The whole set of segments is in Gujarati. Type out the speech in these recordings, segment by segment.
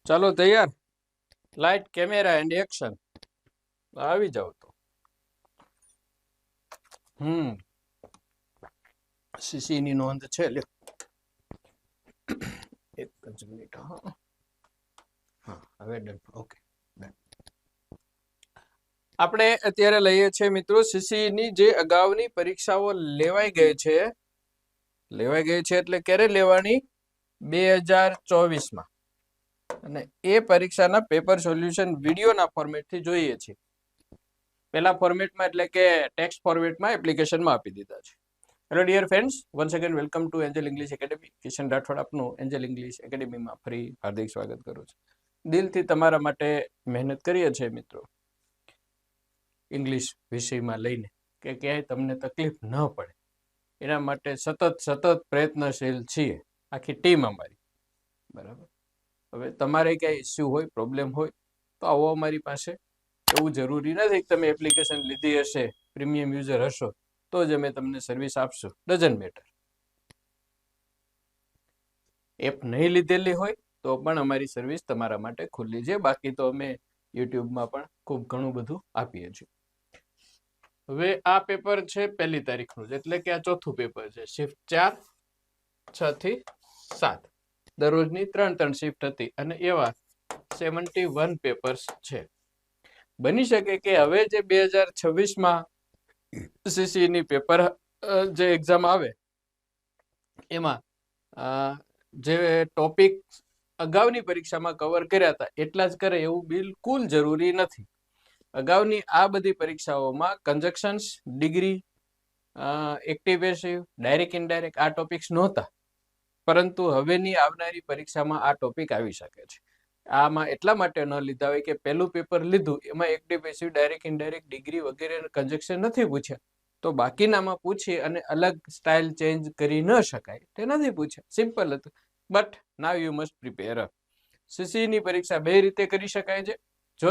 ચાલો તૈયાર, લાઇટ કેમેરા એન્ડ એક્શન. આવી જાવ તો. સીસી ની નોંધ છે, લ્યો. એક જ મિનિટ. હા, હવે ડન. Okay, done. આપણે અત્યારે લઈએ છીએ મિત્રો સીસી ની જે અગાઉની પરીક્ષાઓ લેવાઈ ગઈ છે એટલે ક્યારે લેવાની? 2024માં. અને એ પરીક્ષાના પેપર સોલ્યુશન વિડીયોના ફોર્મેટથી જોઈએ છીએ. પેલા ફોર્મેટમાં એટલે કે ટેક્સ્ટ ફોર્મેટમાં એપ્લિકેશનમાં આપી દીધા છે. Hello dear friends, once again welcome to angel English academy. Kishan Rathod આપનું એન્જલ ઇંગ્લિશ એકેડેમીમાં ફરી હાર્દિક સ્વાગત કરું છું. દિલથી તમારા માટે મહેનત કરીએ છીએ મિત્રો, ઇંગ્લિશ વિષયમાં લઈને કે ક્યાંય તમને તકલીફ ન પડે એના માટે સતત પ્રયત્નશીલ છીએ, આખી ટીમ અમારી. બરાબર. હવે તમારે ક્યાંય ઇસ્યુ હોય, પ્રોબ્લેમ હોય તો આવો અમારી પાસે. એવું જરૂરી નથી કે તમે એપ્લિકેશન લીધી હશે, પ્રીમિયમ યુઝર હશો તો જ અમે તમને સર્વિસ આપશું. Doesn't matter. એપ નહીં લીધેલી હોય તો પણ અમારી સર્વિસ તમારા માટે ખુલ્લી છે. બાકી તો અમે યુટ્યુબમાં પણ ખૂબ ઘણું બધું આપીએ છીએ. હવે આ પેપર છે 1 તારીખનું, એટલે કે આ ચોથું પેપર છે. શિફ્ટ 4, 6 થી 7. દરરોજની 3 શિફ્ટ હતી અને એવા 71 પેપર્સ છે. બની શકે કે હવે જે 2026માં સીસી ની પેપર જે એક્ઝામ આવે એમાં જે ટોપિક અગાઉની પરીક્ષામાં કવર કર્યા હતા એટલા જ કરે એવું બિલકુલ જરૂરી નથી. અગાઉની આ બધી પરીક્ષાઓમાં conjunctions, degree, active passive, direct indirect આ ટોપિક્સ નહોતા, પરંતુ હવેની આવનારી પરીક્ષામાં આ ટોપિક આવી શકે છે. આમાં એટલા માટે ન લીધા હોય કે પહેલું પેપર લીધું એમાં active passive, direct indirect, degree વગેરે કન્જક્શન નથી પૂછ્યા, તો બાકીનામાં પૂછી અને અલગ સ્ટાઇલ ચેન્જ કરી ન શકાય તે નથી પૂછ્યા. સિમ્પલ હતું. But now you must prepare. CC ની પરીક્ષા 2 રીતે કરી શકાય છે. જો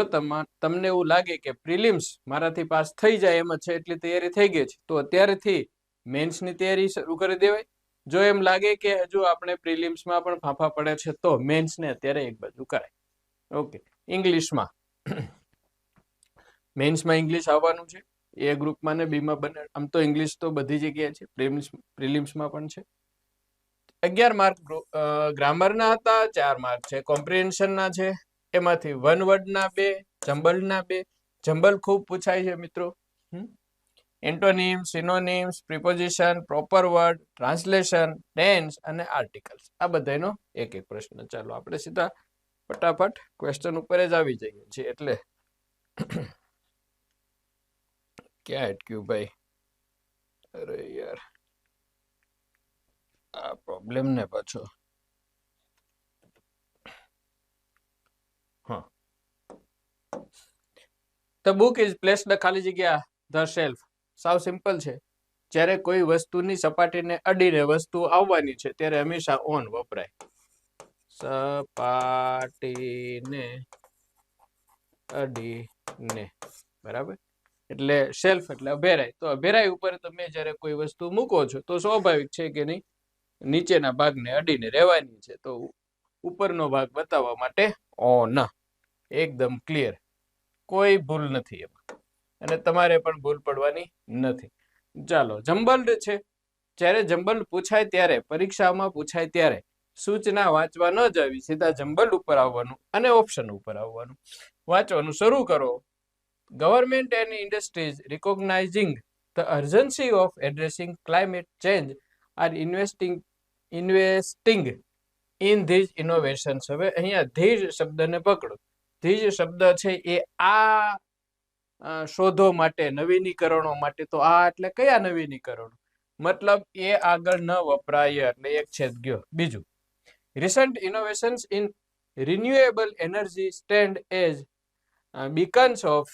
તમને એવું લાગે કે પ્રિલિમ્સ મારાથી પાસ થઈ જાય એમ છે, એટલી તૈયારી થઈ ગઈ છે, તો અત્યારેથી મેન્સની તૈયારી શરૂ કરી દેવાય. જો એમ લાગે કે હજુ આપણે પ્રિલિમ્સમાં પણ ફાંફા પડે છે તો મેન્સને અત્યારે એક બાજુ કરાય. ઓકે. ઇંગ્લિશમાં મેન્સમાં ઇંગ્લિશ આવવાનું છે. એ ગ્રુપમાં ને બીમાં બને. આમ તો ઇંગ્લિશ તો બધી જગ્યાએ છે, પ્રિલિમ્સમાં પણ છે. 11 માર્ક ગ્રામરના હતા, 4 માર્ક છે કોમ્પ્રિહેન્શનના છે. એમાંથી 1 વર્ડના 2, જમ્બલના 2. જમ્બલ ખૂબ પૂછાય છે મિત્રો. Antonyms, synonyms, preposition, proper word, translation, tense અને આર્ટિકલ્સ. આ બધાનો એક પ્રશ્ન. ચાલો આપણે સીધા ફટાફટ ક્વેશ્ચન ઉપર જ આવી જઈએ છીએ. એટલે ક્યાં અટક્યું ભાઈ? અરે યાર, આ પ્રોબ્લેમ ને પાછો. The book is placed ખાલી જગ્યા the shelf. સાવ સિમ્પલ છે. જ્યારે કોઈ વસ્તુની સપાટીને અડીને વસ્તુ આવવાની છે ત્યારે હંમેશા ઓન વપરાય. સપાટીને અડીને, બરાબર. એટલે શેલ્ફ એટલે અભેરાય. તો અભેરાય ઉપર તમે જ્યારે કોઈ વસ્તુ મૂકો છો તો સ્વાભાવિક છે કે નહીં, નીચેના ભાગને અડીને રહેવાની છે, તો ઉપરનો ભાગ બતાવવા માટે ઓન. એકદમ ક્લિયર, કોઈ ભૂલ નથી એમાં, અને તમારે પણ ભૂલ પડવાની નથી. ચાલો, જમ્બલ્ડ છે. જ્યારે જમ્બલ્ડ પૂછાય ત્યારે, પરીક્ષામાં પૂછાય ત્યારે સૂચના વાંચવા ન જવી, સીધા જમ્બલ્ડ ઉપર આવવાનું અને ઓપ્શન ઉપર આવવાનું. વાંચવાનું શરૂ કરો. Government and industries recognizing the urgency of addressing climate change are investing in these innovations. હવે અહીંયા ધીઝ શબ્દને પકડો. ધીઝ શબ્દ છે એ આ શોધો માટે, નવીનીકરણો માટે. તો આ એટલે કયા નવીનીકરણો? મતલબ એ આગળ ન વપરાય એટલે એક છેદ ગયો. બીજું, recent innovations in renewable energy stand as beacons of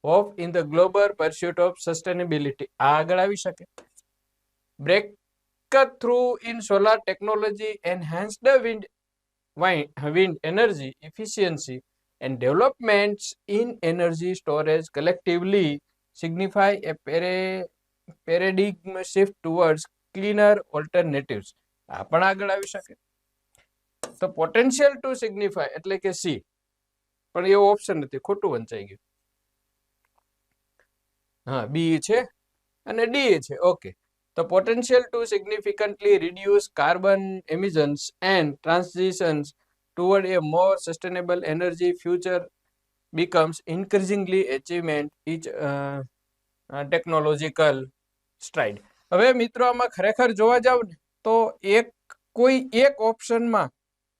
hope in the global pursuit of sustainability. આ આગળ આવી શકે. breakthrough in solar technology enhanced wind energy efficiency and developments in energy storage collectively signify a paradigm shift towards cleaner alternatives. આ પણ આગળ આવી શકે. તો પોટેન્શિયલ ટુ સિગ્નિફાય એટલે કે સી, પણ એવો ઓપ્શન નથી, ખોટું વંચાઈ ગયું. હા, બી છે અને ડી છે. Okay, the potential to significantly reduce carbon emissions and transitions toward a more sustainable energy future becomes increasingly achievement each technological stride. હવે મિત્રો આમાં ખરેખર જોવા જાવ ને તો કોઈ એક ઓપ્શનમાં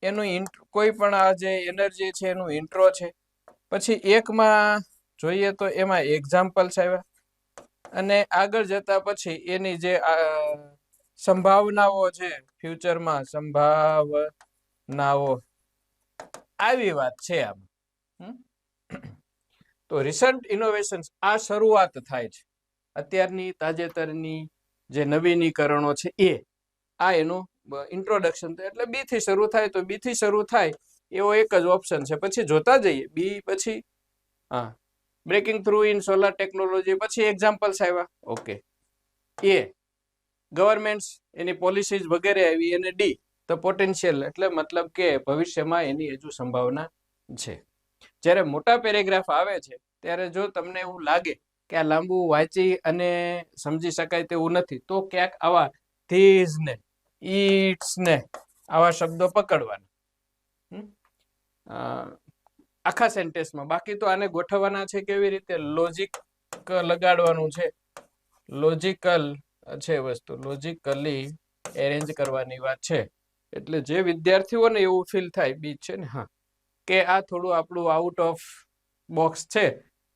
એનું કોઈ પણ આ જે એનર્જી છે એનું ઇન્ટ્રો છે, પછી એકમાં જોઈએ તો એમાં એક્ઝામ્પલ્સ આવ્યા, અને આગળ જતા પછી એની જે સંભાવનાઓ છે ફ્યુચરમાં, સંભાવનાઓ આવી વાત છે આમ. તો રિસન્ટ ઇનોવેશન્સ આ શરૂઆત થાય છે અત્યારની તાજેતરની જે નવીનીકરણો છે આ એનું ઇન્ટ્રોડક્શન થાય, એટલે બી થી શરૂ થાય. તો બી થી શરૂ થાય એવો એક જ ઓપ્શન છે. પછી જોતા જઈએ બી પછી હા breaking through in solar technology, પછી એક્ઝામ્પલ્સ આવ્યા. ઓકે, એ ગવર્મેન્ટ્સ એની પોલિસીઝ વગેરે આવી, અને ડી તો પોટેન્શિયલ એટલે મતલબ કે ભવિષ્યમાં એની હજુ સંભાવના છે. જ્યારે મોટા પેરેગ્રાફ આવે છે ત્યારે જો તમને એવું લાગે કે આ લાંબુ વાંચી અને સમજી શકાય તેવું નથી, તો ક્યાંક આવા ધીઝ ને ઈટ્સ ને આવા શબ્દો પકડવાના આખા સેન્ટેન્સમાં. બાકી તો આને ગોઠવવાના છે કેવી રીતે, લોજિક લગાડવાનું છે, લોજિકલ છે વસ્તુ, લોજિકલી એરેન્જ કરવાની વાત છે. એટલે જે વિદ્યાર્થીઓને એવું ફીલ થાય બી છે ને હા કે આ થોડું આપણું આઉટ ઓફ બોક્સ છે,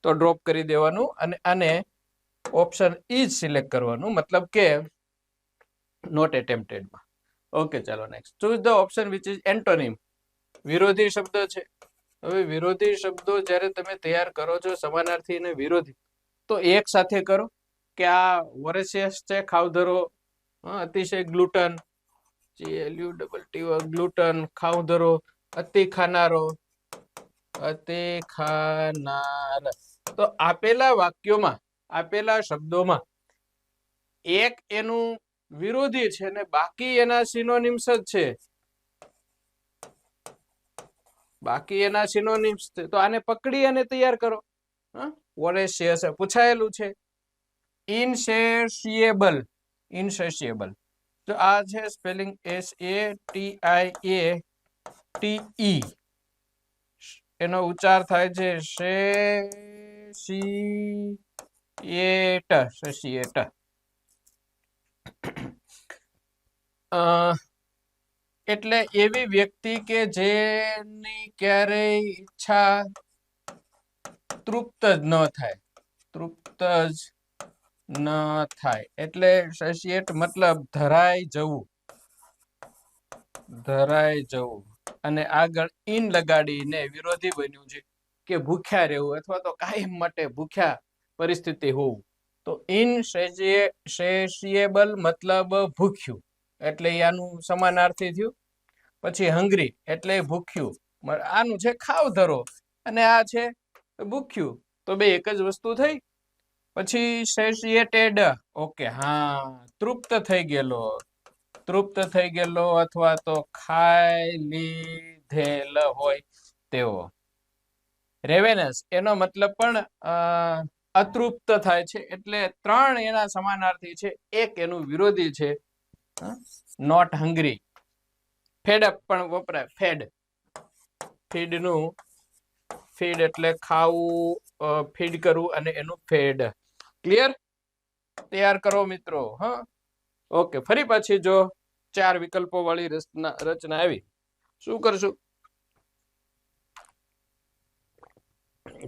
તો ડ્રોપ કરી દેવાનું અને આને ઓપ્શન ઈ જ સિલેક્ટ કરવાનું, મતલબ કે નોટ એટેમ્પ્ટેડમાં. ઓકે, ચાલો next. Choose the option which is antonym. વિરોધી શબ્દ છે. હવે વિરોધી શબ્દો જ્યારે તમે તૈયાર કરો છો, સમાનાર્થી અને વિરોધી, તો એક સાથે કરો કે આ વોરેસિયસ છે, ખાવધરો, અતિશય ગ્લુટન, ગ્લુટન, ખાવધરો, અતિ ખાનારો, અતિ ખાનાર. તો આપેલા વાક્યોમાં, આપેલા શબ્દોમાં એક એનું વિરોધી છે ને બાકી એના સિનોનિમ્સ જ છે, બાકી એના સિનોનિમ્સ છે. તો આને પકડી અને તૈયાર કરો. વોરેસિયસ પૂછાયેલું છે. ઇનસેશિયેબલ, ઇનસેશિયેબલ, તો આ છે સ્પેલિંગ SATIATE, એનો ઉચ્ચાર થાય છે સેશિયેટ. એટલે એવી વ્યક્તિ કે જેની ક્યારેય ઈચ્છા તૃપ્ત જ ન થાય, તૃપ્ત જ ન થાય. એટલે સેશિયેટ મતલબ ધરાઈ જવું, ધરાઈ જવું. અને આગળ ઇન લગાડીને વિરોધી બન્યું છે કે ભૂખ્યા રહેવું અથવા તો કાયમ માટે ભૂખ્યા પરિસ્થિતિ હોવું. તો ઇનસેશિયેબલ મતલબ ભૂખ્યું, એટલે આનું સમાનાર્થી થયું. પછી હંગ્રી એટલે ભૂખ્યું, આનું છે ખાવધરો, અને આ છે ભૂખ્યું, તો બે એક જ વસ્તુ થઈ. પછી સેશિયેટેડ, ઓકે, હા તૃપ્ત થઈ ગયેલો, તૃપ્ત થઈ ગયેલો અથવા તો ખાઈ લીધેલ હોય તેવો. રેવેનસ એનો મતલબ પણ અતૃપ્ત થાય છે. એટલે ત્રણ એના સમાનાર્થી છે, એક એનું વિરોધી છે, નોટ હંગ્રી. ફેડઅપ પણ વપરાય, ફેડ, ફીડનું, ફીડ એટલે ખાવું, ફીડ કરવું, અને એનું ફેડ. ક્લિયર? તૈયાર કરો મિત્રો. હા, ઓકે. ફરી પાછી જો 4 વિકલ્પો વાળી રચના આવી, શું કરશું?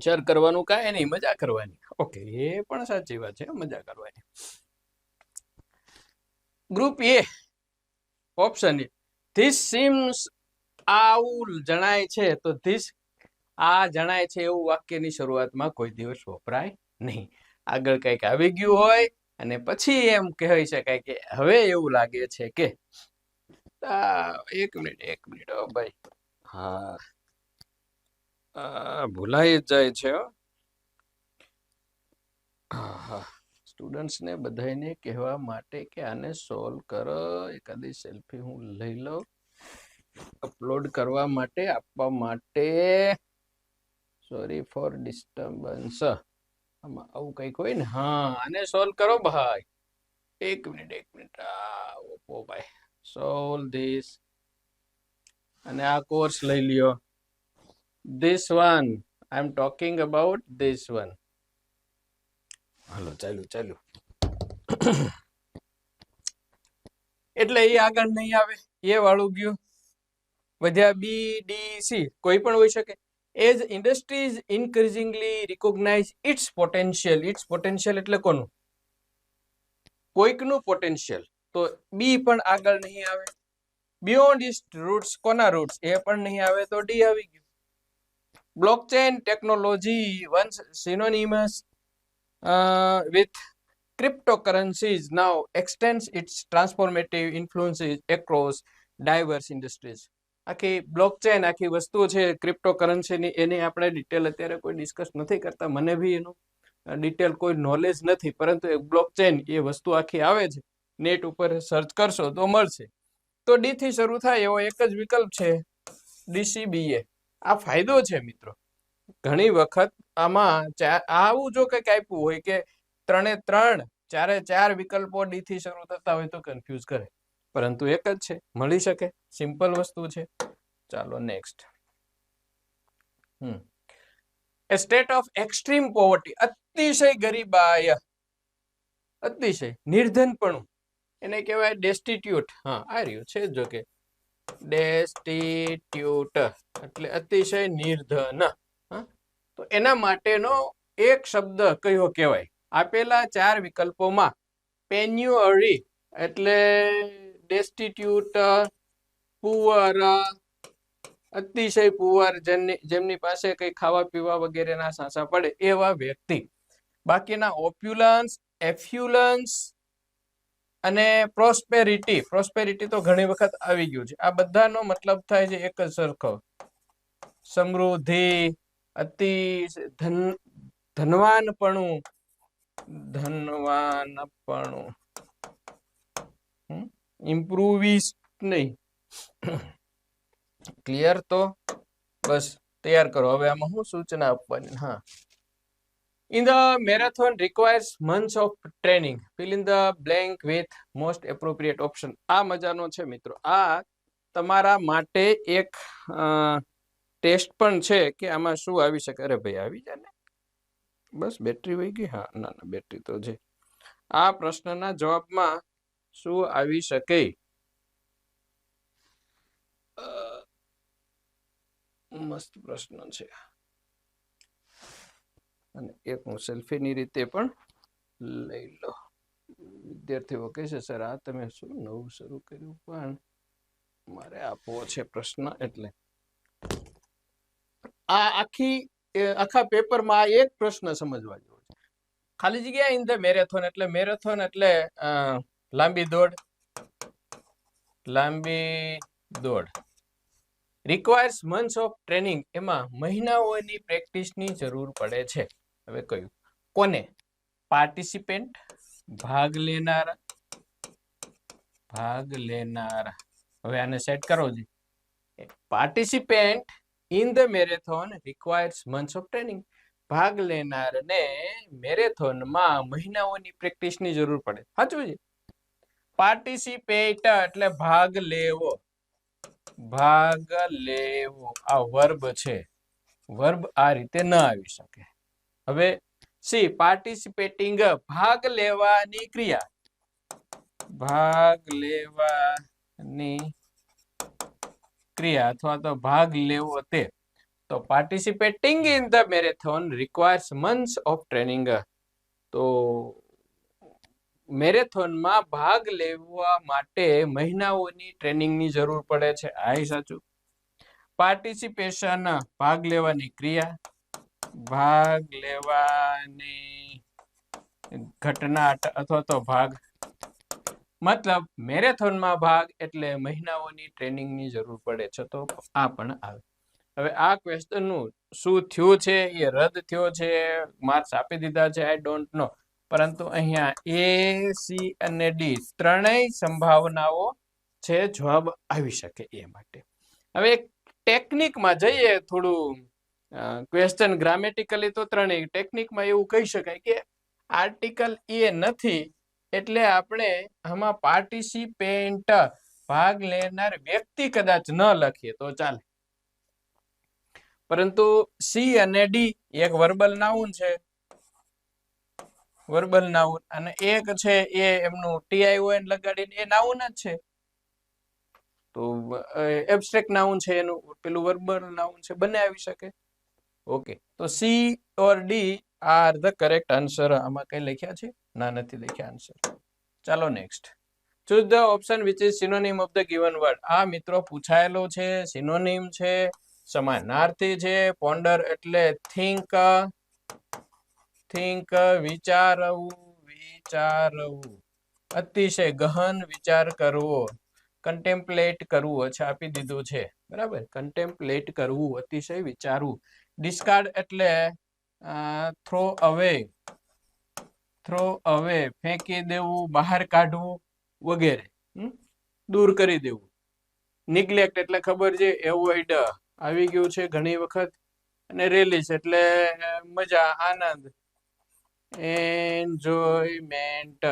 શેર કરવાનું કાંઈ નહીં, મજા કરવાની. ઓકે, એ પણ સાચી વાત છે, મજા કરવાની. Group A, option A, this seems, આવું જણાય છે. તો ધીસ, આ જણાય છે એવું વાક્યની શરૂઆતમાં કોઈ દિવસ વપરાય નહીં. આગળ કંઈક આવી ગયું હોય અને પછી એમ કહી શકાય કે હવે એવું લાગે છે કે. એક મિનિટ ઓ ભાઈ, હા ભૂલાઈ જ જાય છે. હા, સ્ટુડન્ટ્સને બધાને કહેવા માટે કે આને સોલ્વ કરો. એકાદી સેલ્ફી હું લઈ લઉં. અપલોડ કરવા માટે આપવા માટે સોરી ફોર ડિસ્ટર્બન્સ. આમાં આવું કંઈક હોય ને. હા, આને સોલ્વ કરો ભાઈ. એક મિનિટ. ઓપો ભાઈ, સોલ્વ ધીસ. અને આ કોર્સ લઈ લ્યો. This one I am talking about this one. હાલો ચાલુ. એટલે એ આગળ નહીં આવે, એ વાળું ગયું. વધ્યા બી ડી સી, કોઈ પણ હોઈ શકે. As industries increasingly recognize its potential એટલે કોનું? કોઈકનું પોટેન્શિયલ. તો બી પણ આગળ નહીં આવે. બિયોન્ડ ઇટ્સ રૂટ્સ, કોના રૂટ્સ? એ પણ નહીં આવે, તો ડી આવી ગયું. Blockchain technology once synonymous with cryptocurrencies now extends its transformative influences across diverse industries. આખી બ્લોકચેન આખી વસ્તુ છે ક્રિપ્ટોકરન્સીની, એની આપણે ડિટેલ અત્યારે કોઈ ડિસ્કસ નથી કરતા. મને બી એનું ડિટેલ કોઈ નોલેજ નથી, પરંતુ એક બ્લોકચેન એ વસ્તુ આખી આવે છે. નેટ ઉપર સર્ચ કરશો તો મળશે. તો ડી થી શરૂ થાય એવો એક જ વિકલ્પ છે, DCBA. આ ફાયદો છે મિત્રો. ઘણી વખત આમાં આવું જો કંઈક આપ્યું હોય કે 3 4 વિકલ્પો ડી થી શરૂ થતા હોય તો કન્ફ્યુઝ કરે, પરંતુ એક જ છે, મળી શકે. સિમ્પલ વસ્તુ છે. ચાલો next. A state of extreme poverty, અતિશય ગરીબાય, અતિશય નિર્ધનપણું, એને કહેવાય ડેસ્ટિટ્યુટ. હા, આ રહ્યું છે જો કે ડેસ્ટિટ્યુટ એટલે અતિશય નિર્ધન. તો એના માટેનો એક શબ્દ કયો કહેવાય? આપેલા 4 વિકલ્પોમાં પેન્યુઅરી એટલે ડેસ્ટિટ્યુટ, પુઅર, અતિશય પુઅર, જેમની પાસે કઈ ખાવા પીવા વગેરેના સાંસા પડે એવા વ્યક્તિ. બાકીના ઓપ્યુલન્સ, એફ્યુલન્સ અને પ્રોસ્પેરિટી તો ઘણી વખત આવી ગયું છે. આ બધાનો મતલબ થાય છે એક જ સરખો, સમૃદ્ધિ, અતિ ધનવાનપણું, ઇમ્પ્રુવિસ્ટ નહીં. ક્લિયર? તો બસ તૈયાર કરો. હવે આમાં હું સૂચના આપવાની. હા, in the marathon requires months of training, fill in the blank with most appropriate option. આ મજાનો છે મિત્રો. આ તમારા માટે એક ટેસ્ટ પણ છે કે આમાં શું આવી શકે. અરે ભાઈ આવી જાય ને, બસ બેટરી વહી ગઈ. હા, ના બેટરી તો છે. આ પ્રશ્નના જવાબમાં શું આવી શકે? મસ્ત પ્રશ્ન છે. અને એક હું સેલ્ફીની રીતે પણ લઈ લો. વિદ્યાર્થીઓ કહે છે સર આ તમે શું નવું શરૂ કર્યું, પણ મારે આપવો છે પ્રશ્ન એટલે. આ આખા પેપરમાં એક પ્રશ્ન સમજવા જેવો છે. ખાલી જગ્યા ઇન ધ મેરેથોન એટલે લાંબી દોડ. રિક્વાયર્સ મંથ્સ ઓફ ટ્રેનિંગ, એમાં મહિનાઓની પ્રેક્ટિસની જરૂર પડે છે. હવે કયું? કોને? પાર્ટિસિપેન્ટ, ભાગ લેનારા. હવે આને સેટ કરો જી. Participant in the marathon requires months of training. ભાગ લેનારને મેરેથોનમાં મહિનાઓની પ્રેક્ટિસની જરૂર પડે. સાચું છે. પાર્ટિસિપેટ એટલે ભાગ લેવો. આ વર્બ છે. વર્બ આ રીતે ન આવી શકે. હવે સી પાર્ટિસિપેટિંગ, ભાગ લેવાની ક્રિયા. અથવા તો ભાગ લેવો તે. તો participating in the marathon requires months of training. તો મેરેથોનમાં ભાગ લેવા માટે મહિનાઓની ટ્રેનિંગની જરૂર પડે છે. આ સાચું. પાર્ટિસિપેશન, ભાગ લેવાની ક્રિયા, ભાગ લેવાની ઘટના અથવા તો ભાગ. મતલબ મેરેથોનમાં ભાગ એટલે મહિનાઓની ટ્રેનિંગની જરૂર પડે છે. તો આ પણ આવે. હવે આ ક્વેશ્ચન નું શું થયું છે? એ રદ થયો છે, માર્ક્સ આપી દીધા છે, આઈ ડોન્ટ નો. પરંતુ અહીંયા એ, સી અને ડી ત્રણેય સંભાવનાઓ છે જવાબ આવી શકે એ માટે. હવે ટેકનિકમાં જઈએ થોડું ક્વેશ્ચન ગ્રામેટિકલી તો ત્રણેય ટેકનિકમાં એવું કહી શકાય કે આર્ટિકલ એ નથી એટલે આપણે આમાં પાર્ટિસિપેન્ટ ભાગ લેનાર વ્યક્તિ કદાચ ન લખીએ તો ચાલે, પરંતુ સી અને ડી એક વર્બલ નાઉન છે, વર્બલ નાઉન, અને એક છે એ એમનું ટીઆઈઓએન લગાડીને એ નાઉન જ છે, તો એબ્સ્ટ્રેક્ટ નાઉન છે એનું પેલું વર્બલ નાઉન છે, બંને આવી શકે. ઓકે, તો C or D are the correct answer. આમાં કઈ લખ્યા છે? ના, નથી લખ્યા આન્સર. ચાલો next. Choose the option which is synonym of the given word. આ મિત્રો પૂછાયેલો છે, સિનોનિમ છે, સમાનાર્થી છે. પોન્ડર એટલે થિંક, થિંક વિચારવું, વિચારવું. અતિશય ગહન વિચાર કરવો, કન્ટેમ્પલેટ કરવું. અચ્છા, આપી દીધું છે, બરાબર. કન્ટેમ્પલેટ કરવું, અતિશય વિચારવું. ડિસ્કાર્ડ એટલે થ્રો અવે, થ્રો અવે ફેંકી દેવું, બહાર કાઢવું વગેરે, દૂર કરી દેવું. નિગ્લેક્ટ એટલે ખબર છે, એવોઇડ આવી ગયું છે ઘણી વખત. અને રેલિશ એટલે મજા, આનંદ, એન્જોયમેન્ટ,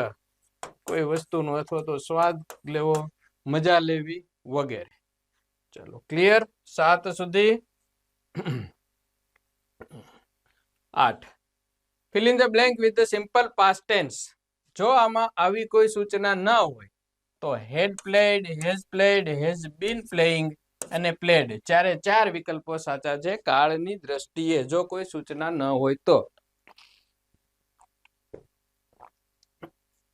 કોઈ વસ્તુનો અથવા તો સ્વાદ લેવો, મજા લેવી વગેરે. ચલો ક્લિયર? 7 સુધી. 8. fill in the blank with the simple past tense. જો આમાં આવી કોઈ સૂચના ન હોય તો had played, has played, has been playing અને played ચારે ચાર વિકલ્પો સાચા છે કાળની દ્રષ્ટિએ, જો કોઈ સૂચના ન હોય તો.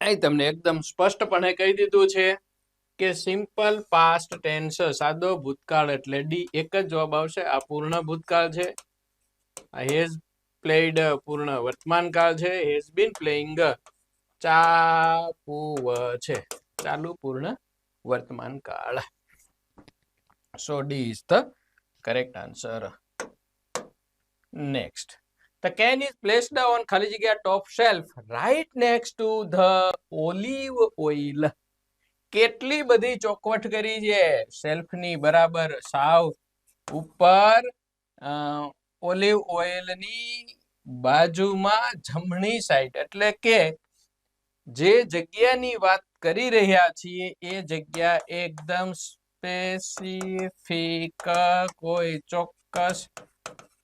અહીં તમને એકદમ સ્પષ્ટપણે કહી દીધું છે કે સિમ્પલ પાસ્ટ ટેન્સ, સાદો ભૂતકાળ એટલે ડી. એક જ જવાબ આવશે. આ પૂર્ણ ભૂતકાળ છે, આ હેઝ પ્લેડ પૂર્ણ વર્તમાન કાળ છે, હેઝ બીન પ્લેઇંગ ચાલુ છે, ચાલુ પૂર્ણ વર્તમાન કાળ. So D is the correct answer. Next. The can is placed on ખાલી જગ્યા top shelf right next to the olive oil. કેટલી બધી ચોખવટ કરી છે, શેલ્ફની બરાબર સાવ ઉપર ઓલિવ ઓઇલની બાજુમાં જમણી સાઈડ, એટલે કે જે જગ્યાની વાત કરી રહ્યા છીએ એ જગ્યા એકદમ સ્પેસિફિક, કોઈ ચોક્કસ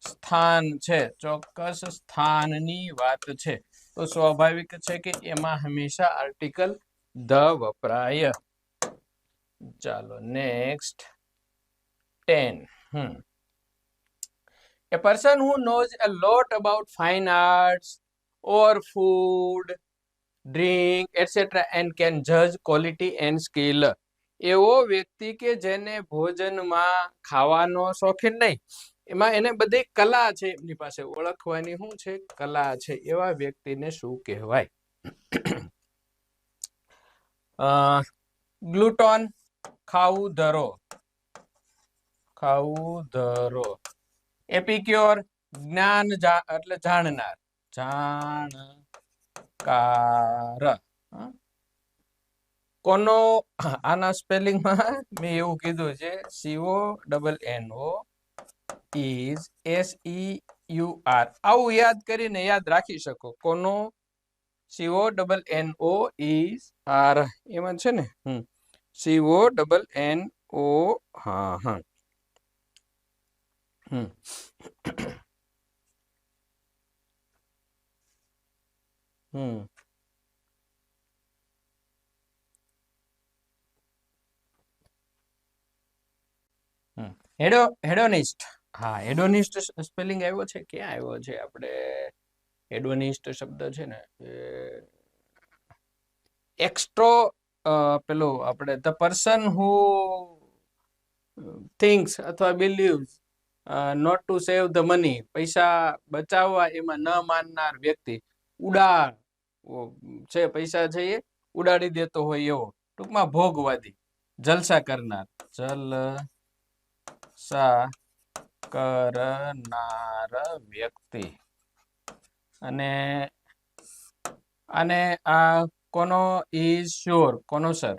સ્થાન છે, ચોક્કસ સ્થાનની વાત છે, તો સ્વાભાવિક છે કે એમાં હંમેશા આર્ટિકલ ધ વપરાય. ચાલો next. 10. A person who knows a lot about fine arts or food, drink, etc. and can judge quality and skill. એવો વ્યક્તિ કે જેને ભોજનમાં ખાવાનો શોખીન નહીં, એમાં એને બધી કલા છે, એમની પાસે ઓળખવાની શું છે, કલા છે, એવા વ્યક્તિને શું કહેવાય? ગ્લુટોન ખાવું ધરો, ખાવું ધરો. એપિક્યોર જ્ઞાન એટલે જાણનાર, જાણકાર. કોનો આના સ્પેલિંગમાં મેં એવું કીધું છે, CONNO is SEUR. આવું યાદ કરીને યાદ રાખી શકો. કોનો CONNO is R એમાં છે ને, CONNO. હા હા. હેડોનિસ્ટ. હા, હેડોનિસ્ટ સ્પેલિંગ આવ્યો છે, ક્યાં આવ્યો છે? આપણે હેડોનિસ્ટ શબ્દ છે ને, એક્સ્ટ્રો પેલો આપણે ધ પર્સન હુ થિંક્સ અથવા believes not to save the money, પૈસા બચાવવા એમાં ન માનનાર વ્યક્તિ. ઉડાડ છે, પૈસા છે એ ઉડાડી દેતો હોય એવો, ટૂંકમાં ભોગવાદી, જલસા કરનાર, જલસા કરનાર વ્યક્તિ. અને આને આ કોનો ઇઝ શ્યોર, કોનો સર,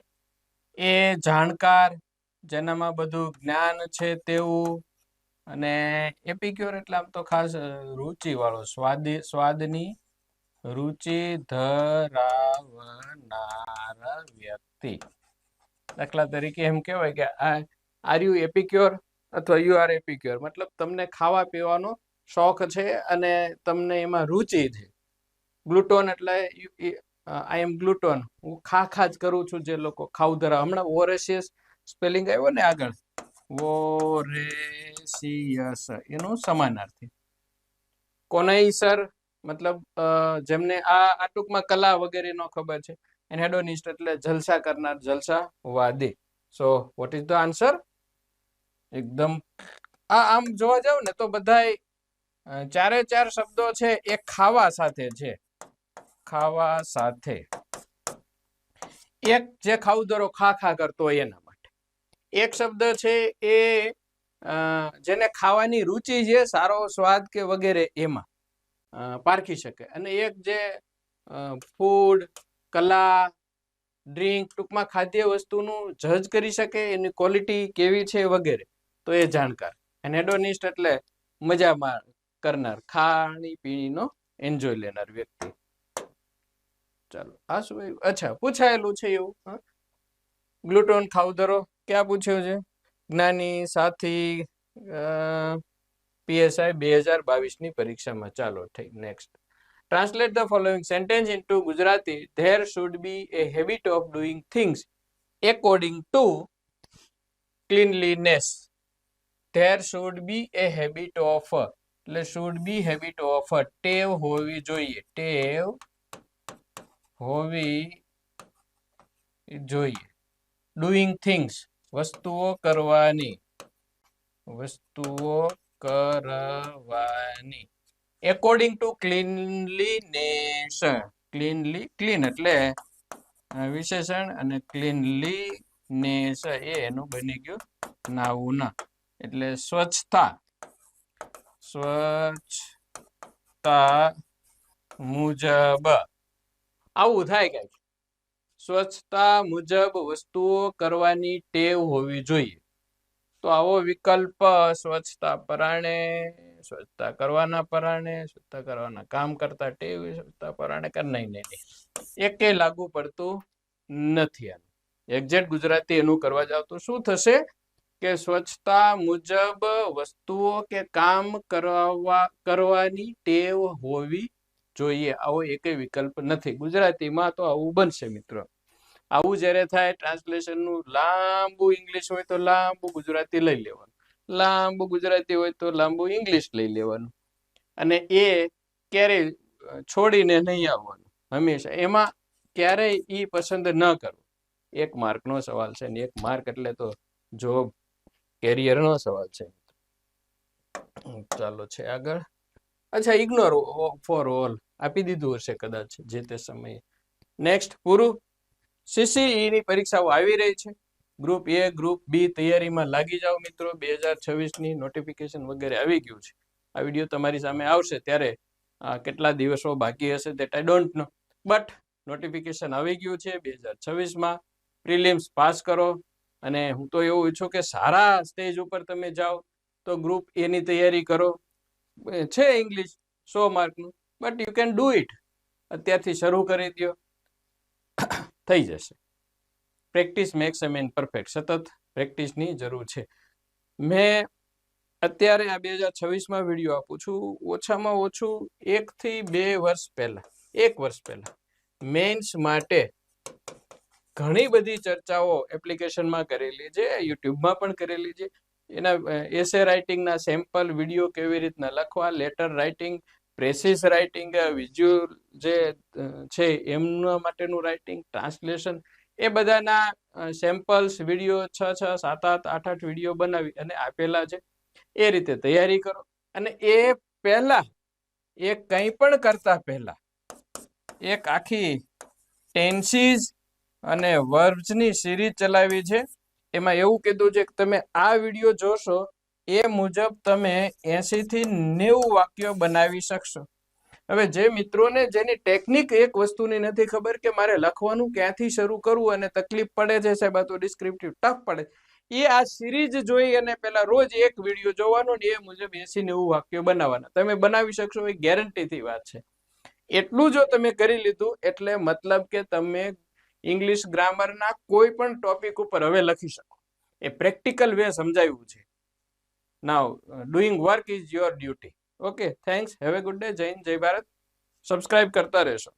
એ જાણકાર, જેનામાં બધું જ્ઞાન છે તેવું, અને એપિક્યોર એટલે આમ તો ખાસ રુચિ વાળો, સ્વાદની રુચિ ધરાવનાર વ્યક્તિ. દાખલા તરીકે એમ કહેવાય કે આર યુ એપિક્યોર અથવા યુ આર એપિક્યોર, મતલબ તમને ખાવા પીવાનો શોખ છે અને તમને એમાં રુચિ છે. ગ્લુટોન એટલે આઈ એમ ગ્લુટોન, હું ખા જ કરું છું. જે લોકો ખાવધરા, હમણાં વોરેશિયસ સ્પેલિંગ આવ્યો ને આગળ, વોરેશિયસ એનું સમાનાર્થી. કોનાઈસર મતલબ જેમને આ ટૂંકમાં કલા વગેરે નો ખબર છે. એન્ડ હેડોનિસ્ટ એટલે જલસા કરનાર, જલસાવાદી. So what is the answer? એકદમ આમ જોવા જાવ ને તો બધાય ચારે ચાર શબ્દો છે એ ખાવા સાથે છે. ખાવા સાથે. એક જે ખાવધરો ખા કરતો હોય એના માટે. એક શબ્દ છે એ જેને ખાવાની રુચિ છે, સારો સ્વાદ કે વગેરે એમાં પારખી શકે. અને એક જે ફૂડ, કલા, ડ્રિંક, ટૂંકમાં ખાદ્ય વસ્તુનું જજ કરી શકે, એની ક્વોલિટી કેવી છે વગેરે, તો એ જાણકાર. અને હેડોનિસ્ટ એટલે મજા કરનાર, ખાણી પીણીનો એન્જોય લેનાર વ્યક્તિ. ચાલો, આ શું? અચ્છા, પૂછાયેલું છે એવું. ગ્લુટોન ખાવધરો ક્યાં પૂછ્યું છે? જ્ઞાની સાથી PSI 2022 ની પરીક્ષામાં. ચાલો, ઠીક. Next. Translate the following sentence into Gujarati. There should be a habit of doing things according to cleanliness. There should be a habit of, એટલે should be habit of, ટેવ હોવી જોઈએ. ટેવ હોવી જોઈએ. Doing things, વસ્તુઓ કરવાની. વસ્તુઓ કરવાની. According to cleanliness. ક્લીન એટલે વિશેષણ, અને ક્લીનલીનેસ એ એનું બની ગયું નાઉન. એટલે સ્વચ્છતા. સ્વચ્છતા મુજબ આવું થાય કઈક. સ્વચ્છતા મુજબ વસ્તુઓ કરવાની ટેવ હોવી જોઈએ. તો આવો વિકલ્પ સ્વચ્છતા પરાણે, સ્વચ્છતા કરવાના પરાણે, સ્વચ્છતા કરવાના કામ કરતા ટેવ, સ્વચ્છતા પરાણે કર નહીં. એકે લાગુ પડતું નથી. આનું એક્ઝેક્ટ ગુજરાતી એનું કરવા જાવ તો શું થશે કે સ્વચ્છતા મુજબ વસ્તુઓ કે કામ કરવાની ટેવ હોવી જોઈએ. આવો એકેય વિકલ્પ નથી. ગુજરાતીમાં તો આવું બનશે મિત્રો. આવું જ્યારે થાય, ટ્રાન્સલેશનનું લાંબુ ઇંગ્લિશ હોય તો લાંબુ ગુજરાતી લઈ લેવાનું, લાંબુ ગુજરાતી હોય તો લાંબુ ઇંગ્લિશ લઈ લેવાનું, અને એ ક્યારેય છોડીને નહીં આવવાનું હંમેશા. એમાં ક્યારેય ઈ પસંદ ન કરવું. 1 માર્કનો સવાલ છે ને 1 માર્ક એટલે તો જોબ કેરિયરનો સવાલ છે. ચાલો છે આગળ. અચ્છા, ઇગ્નોર ફોર ઓલ આપી દીધું હશે કદાચ જે તે સમયે. નેક્સ્ટ. પૂરું. CCE ની પરીક્ષાઓ આવી રહી છે. ગ્રુપ A, ગ્રુપ B તૈયારીમાં લાગી જાઓ મિત્રો. 2026 ની નોટિફિકેશન વગેરે આવી ગયું છે. આ વિડીયો તમારી સામે આવશે ત્યારે કેટલા દિવસો બાકી હશે that I don't know, but notification આવી ગયું છે. 2026માં પ્રિલિમ્સ પાસ કરો. અને હું તો એવું ઈચ્છું કે સારા સ્ટેજ ઉપર તમે જાઓ. તો ગ્રુપ A ની તૈયારી કરો. છે ઇંગ્લિશ 100 માર્કનું, but you can do it. અત્યારથી શરૂ કરી દો, થઈ જશે. Practice makes a man perfect. સતત પ્રેક્ટિસની જરૂર છે. મેં અત્યારે આ 2026માં વિડીયો આપું છું. ઓછામાં ઓછું 1 થી 2 વર્ષ પહેલા, 1 વર્ષ પહેલા મેન્સ માટે ઘણી બધી ચર્ચાઓ એપ્લિકેશનમાં કરેલી છે, યુટ્યુબમાં પણ કરેલી છે. એના એસે રાઇટિંગના સેમ્પલ વિડીયો કેવી રીતના લખવા, લેટર રાઇટિંગ, પ્રેસિસ રાઇટિંગ, વિઝ્યુઅલ જે છે એમના માટેનું રાઇટિંગ, ટ્રાન્સલેશન, એ બધાના સેમ્પલ્સ વિડીયો 6, 7, 8 વિડીયો બનાવી અને આપેલા છે. એ રીતે તૈયારી કરો. અને એ પહેલા, એ કંઈ પણ કરતા પહેલા એક આખી ટેન્સીસ અને વર્બ્સની સિરીઝ ચલાવી છે. એમાં એવું કીધું છે કે તમે આ વિડીયો જોશો એ મુજબ તમે 80 થી 90 વાક્યો બનાવી શકશો. હવે જે મિત્રોને જેની ટેકનિક એક વસ્તુની નથી ખબર કે મારે લખવાનું ક્યાંથી શરૂ કરવું અને તકલીફ પડે છે સાહેબ, તો ડિસ્ક્રિપ્ટિવ ટફ પડે, એ આ સિરીઝ જોઈ અને પેલા રોજ એક વિડીયો જોવાનો ને એ મુજબ 80-90 વાક્યો બનાવવાના. તમે બનાવી શકશો એ ગેરંટીથી વાત છે. એટલું જો તમે કરી લીધું એટલે મતલબ કે તમે ઇંગ્લિશ ગ્રામરના કોઈ પણ ટોપિક ઉપર હવે લખી શકો. એ પ્રેક્ટિકલ વે સમજાવ્યું છે. Now doing work is your duty. Okay, thanks, have a good day. જય હિન્દ, જય ભારત. સબસ્ક્રાઇબ કરતા રહેશો.